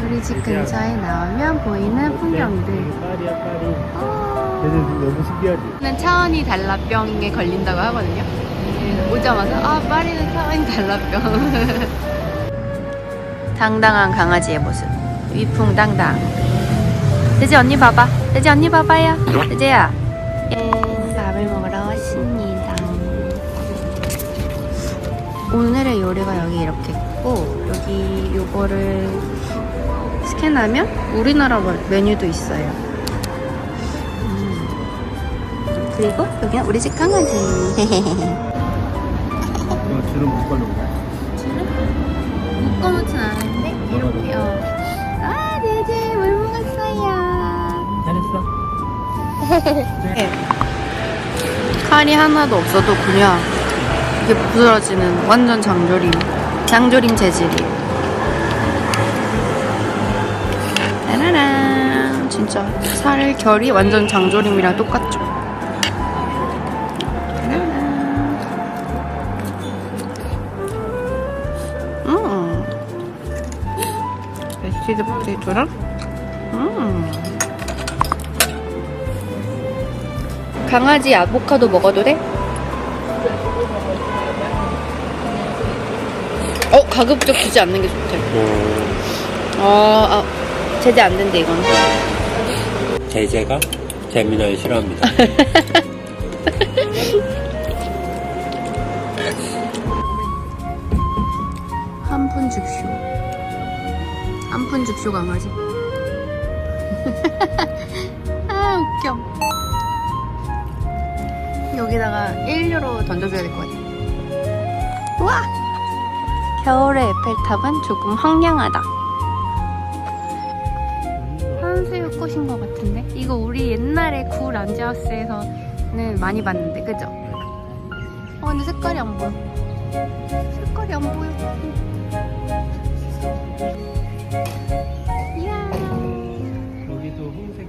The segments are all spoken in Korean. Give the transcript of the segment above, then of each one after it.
우리 집 근처에 나오면 보이는 풍경들. 파리야 파리. 얘는 너무 신기하지? 는 차원이 달라병에 걸린다고 하거든요. 오자마자 아 파리는 차원이 달라병. 당당한 강아지의 모습. 위풍당당. 돼지 언니 봐봐. 돼지 언니 봐봐요. 돼지야. 밥을 먹으러 왔습니다. 오늘의 요리가 여기 이렇게 있고 여기 요거를 스캔하면 우리나라 메뉴도 있어요. 그리고 여기는 우리 집 강아지. 이거 주름 묶어놓은 거야? 주름? 묶어놓진 않았는데 이렇게요. 아 돼지 물 먹었어요. 잘했어. 칼이 하나도 없어도 그냥 이게 부스러지는 완전 장조림 재질이에요. 따라란. 진짜 살 결이 완전 장조림이랑 똑같죠. 베스티드 포테이토랑 강아지 아보카도 먹어도 돼? 가급적 주지 않는 게 좋대. 제재 안 된대 이건. 제재가 재민아를 싫어합니다. 한푼 죽쇼. 한푼 죽쇼 강아지. 아 웃겨. 여기다가 1유로 던져줘야 될 것 같아. 우와! 겨울의 에펠탑은 조금 황량하다. 한수유 꽃인 것 같은데? 이거 우리 옛날에 구 란지하우스에서는 많이 봤는데, 그죠? 근데 색깔이 안 보여. 색깔이 안 보여. 이야. 여기도 홍색.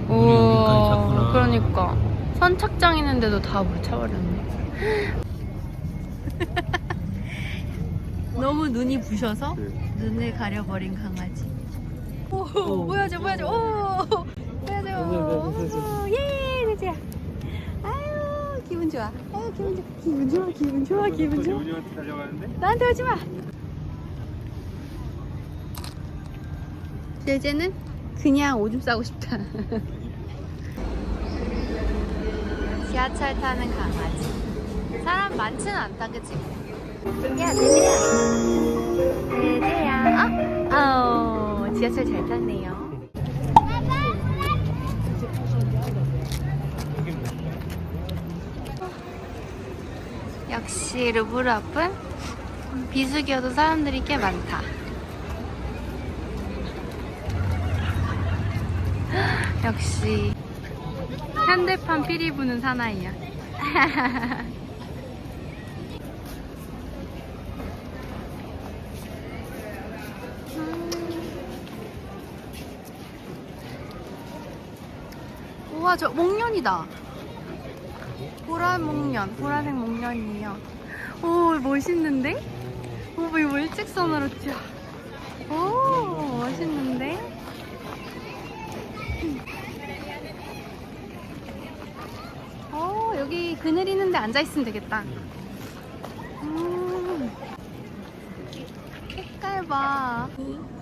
우와. 그러니까. 선착장 있는데도 다 묻혀버렸네. 너무 눈이 부셔서 눈을 가려버린 강아지. 오, 보여줘. 오, 보여줘. 예, 돼지야. 아유, 기분 좋아. 기분 좋아. 재민이한테 달려가는데? 나한테 오지 마. 제재는 그냥 오줌 싸고 싶다. 지하철 타는 강아지. 사람 많지는 않다, 그치? 야, 돼지야. 지하철 잘 탔네요. 역시 루브르 앞은 비수기여도 사람들이 꽤 많다. 역시 현대판 피리 부는 사나이야. 우와, 저 목련이다. 보라색 목련이에요. 오, 멋있는데? 오, 이거 일직선으로 튀어. 오, 멋있는데? 여기 그늘 있는데 앉아있으면 되겠다. 색깔 봐.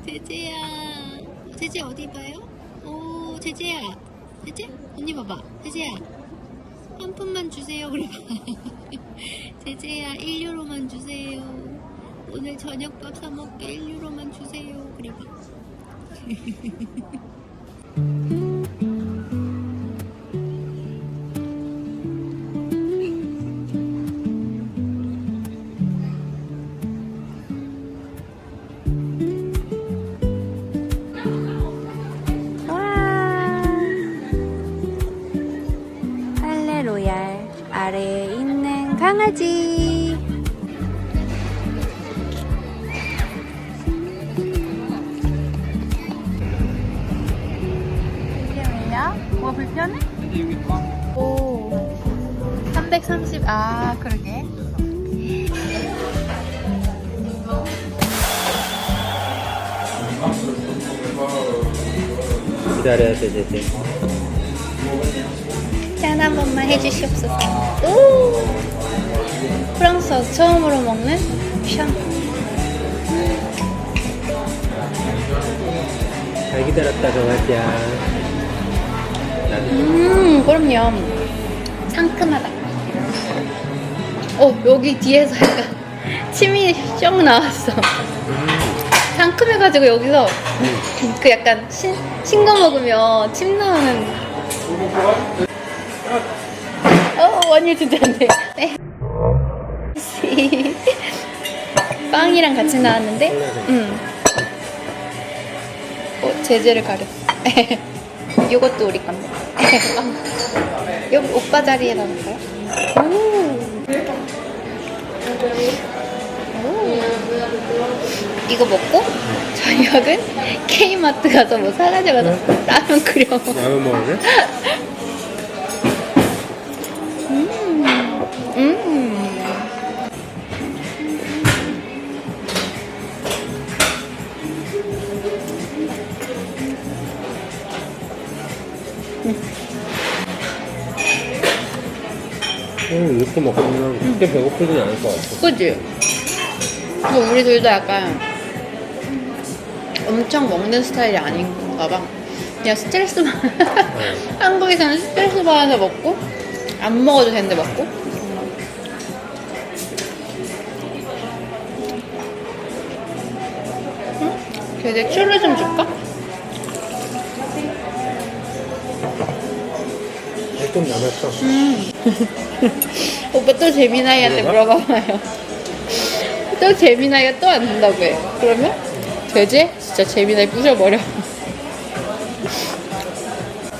제재야. 제재 어디 봐요? 오, 제재야. 제재? 언니 봐봐. 제재야. 한 푼만 주세요. 그래. 제재야, 1유로만 주세요. 오늘 저녁밥 사 먹게 1유로만 주세요. 그래 봐. 로얄 아래에 있는 강아지. 왜요? 뭐가 불편해? 여기 꽉. 오, 330. 아, 그러게. 기다려야 돼, 제제. 짠 한 번만 해주시옵소서. 오! 프랑스에서 처음으로 먹는 샹. 잘 기다렸다, 정하지야. 그럼요. 상큼하다. 여기 뒤에서 약간 침이 쩍 나왔어. 상큼해가지고 여기서 그 약간 신거 먹으면 침 나오는. 원유 진짜 안 돼. 네. 빵이랑 같이 나왔는데, 제재를 가렸어. 이것도 우리 건데. 여기 오빠 자리에 놔둘까요? 이거 먹고 저녁은 K마트 가서 뭐 사가지고 가서 라면 끓여 먹어. 라면 먹을래? 이렇게 먹으면 그렇게 배고프진 않을 것 같아. 그치? 뭐 우리 둘 다 약간 엄청 먹는 스타일이 아닌가 봐. 그냥 스트레스만 한국에서는 스트레스 받아서 먹고 안 먹어도 되는데 먹고. 걔네 츄를 좀 줄까? 좀 남았어. 오빠 또 재미나이한테 물어봐봐요. 또 재미나이가 또 안 된다고 해. 그러면 되지? 진짜 재미나이 부셔버려.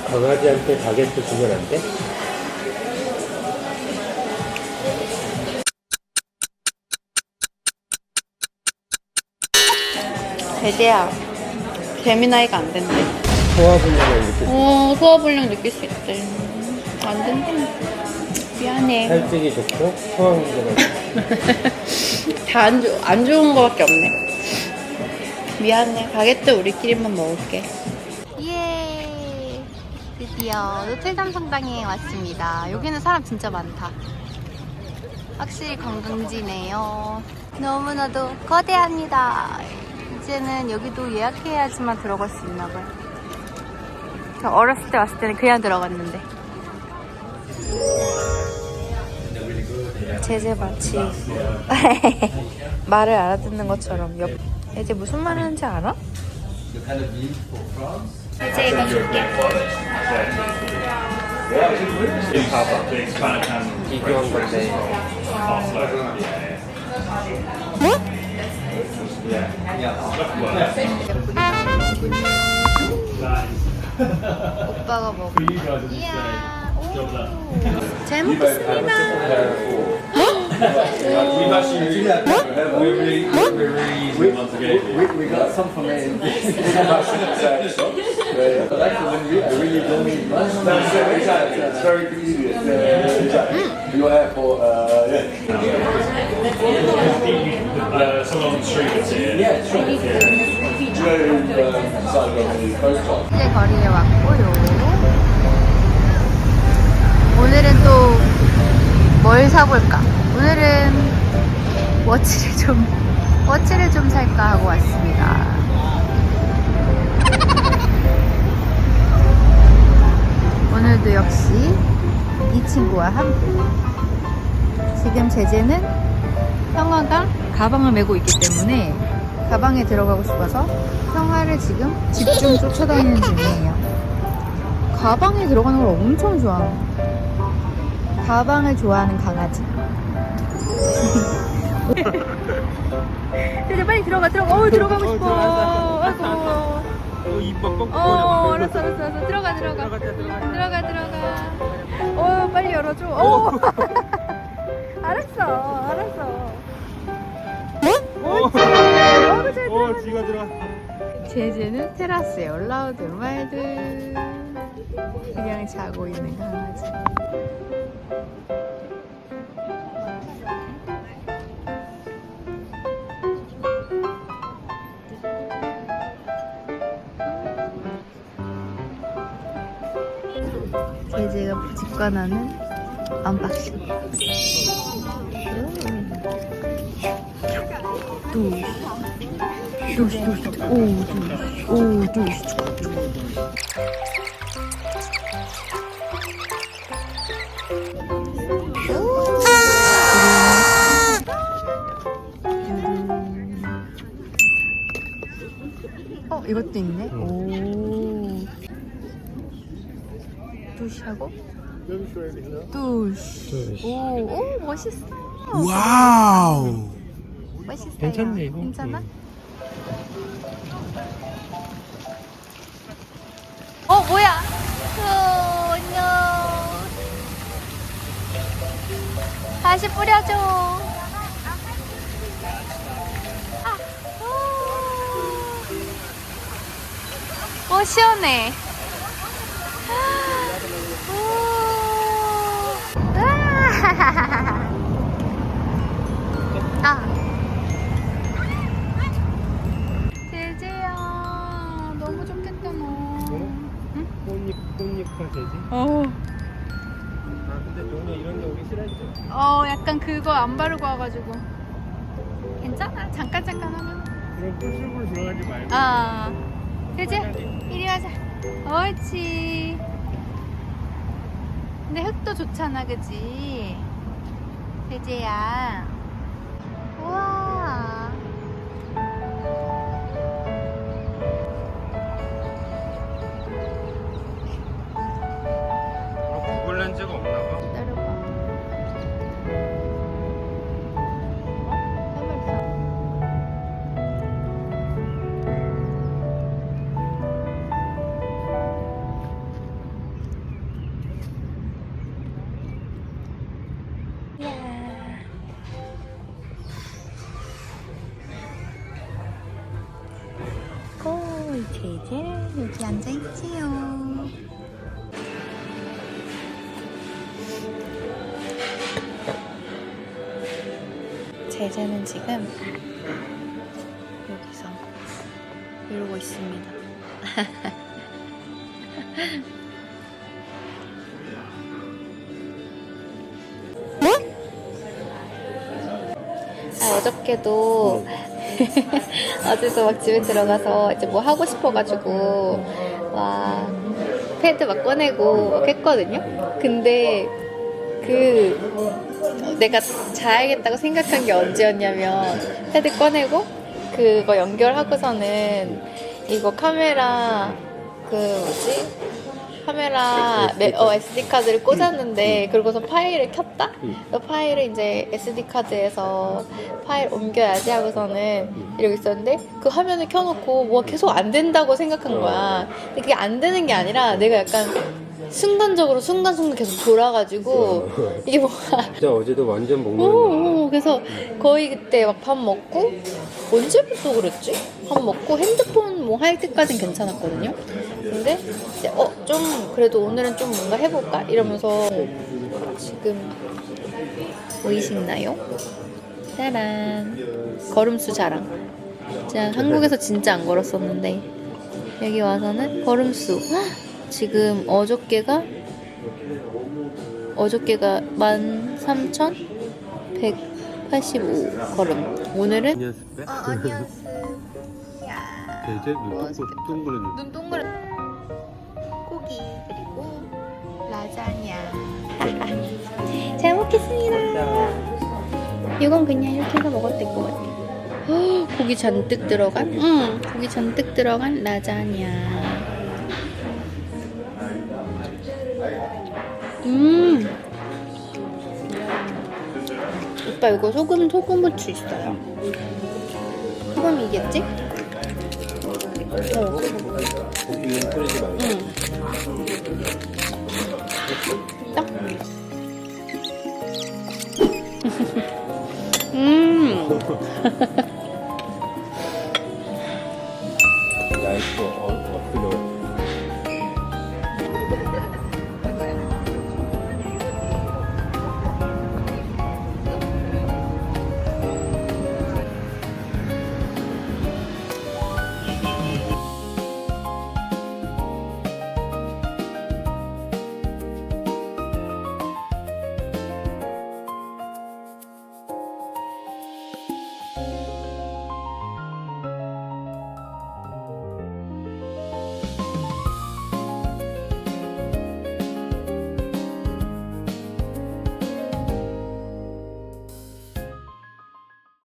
강아지한테 바게트 주면 안 돼? 제재야, 재미나이가 안 된대. 소화불량을 느낄 수 소화불량 느낄 수 있대. 안 된대. 미안해. 살찌기 좋고 소화 문제가 있고. 다 안 좋은 거밖에 없네. 미안해. 바게트 우리끼리만 먹을게. 예. 드디어 노틀담 성당에 왔습니다. 여기는 사람 진짜 많다. 확실히 관광지네요. 너무나도 거대합니다. 이제는 여기도 예약해야지만 들어갈 수 있나 봐요. 저 어렸을 때 왔을 때는 그냥 들어갔는데. 제재 마치 말을 알아듣는 것처럼 이제 무슨 말 하는지 알아? 제재 이거 줄게. 봐봐. 비교한 건데. 오빠가 먹어. 이야. 잘 먹겠습니다. We've actually, we're really we got some from it. I like the when you really don't need much. It's very convenient. Your airport, someone on the street that's here. yeah, sure. 이제 거리에 왔고요. 오늘은 또 뭘 사볼까? 오늘은 워치를 좀 살까 하고 왔습니다. 오늘도 역시 이 친구와 함께 지금 제재는 형아가 가방을 메고 있기 때문에 가방에 들어가고 싶어서 형아를 지금 집중 쫓아다니는 중이에요. 가방에 들어가는 걸 엄청 좋아합니다. 가방을 좋아하는 강아지. 제재 빨리 들어가. 들어가고 싶어. 아이고. 입 뻑뻑 뻑뻑. 알았어. 들어가. 빨리 열어줘. 알았어. 지가 들어가. 제재는 테라스에 올라오든 말든 그냥 자고 있는 강아지. 제제가 직관하는 언박싱. 이것도 있네. 오. 두시하고 두시. 오, 멋있어. 와우. 멋있어요. 괜찮네, 이거. 괜찮아? 응. 뭐야? no. 다시 뿌려줘. 시원해. 제제야, 너무 좋겠다 너. 응? 꽃잎화 되지? 근데 종이 이런 게 오기 싫어했죠. 약간 그거 안 바르고 와가지고. 괜찮아. 잠깐 하면. 그럼 뿔뿔 들어가지 말고. 제제, 이리 와자. 옳지. 근데 흙도 좋잖아, 그치? 제제야. 우와. 구글 렌즈가 없나 봐. 기다려봐. 제제 여기 앉아있지요. 제제는 지금 여기서 이러고 있습니다. 어저께도 어제도 막 집에 들어가서 이제 뭐 하고 싶어가지고 와 패드 막 꺼내고 막 했거든요. 근데 내가 자야겠다고 생각한 게 언제였냐면 패드 꺼내고 그거 연결하고서는 이거 카메라 카메라 SD 카드를 꽂았는데 그러고서 파일을 켰다? 그 파일을 이제 SD 카드에서 파일 옮겨야지 하고서는 이러고 있었는데 그 화면을 켜놓고 뭐가 계속 안 된다고 생각한 거야. 근데 그게 안 되는 게 아니라 내가 약간 순간적으로 순간순간 계속 돌아가지고 이게 뭐가 진짜 어제도 완전 먹는. 그래서 거의 그때 막 밥 먹고 언제부터 그랬지? 밥 먹고 핸드폰 뭐 할 때까진 괜찮았거든요. 근데 이제 좀 그래도 오늘은 좀 뭔가 해볼까 이러면서 지금 보이시나요? 짜란, 걸음수 자랑. 제가 한국에서 진짜 안 걸었었는데 여기 와서는 걸음수. 지금 어저께가 13,185 걸음. 오늘은 안녕하세요. 제제 눈동그래. 눈 동그래. 고기 그리고 라자냐. 잘 먹겠습니다. 이건 그냥 이렇게 해서 먹어도 될 것 같아. 고기 잔뜩 들어간? 고기 잔뜩 들어간 라자냐. 오빠 이거 소금 후추 있어요. 소금이겠지? 고기는 뿌리지 말고. 딱.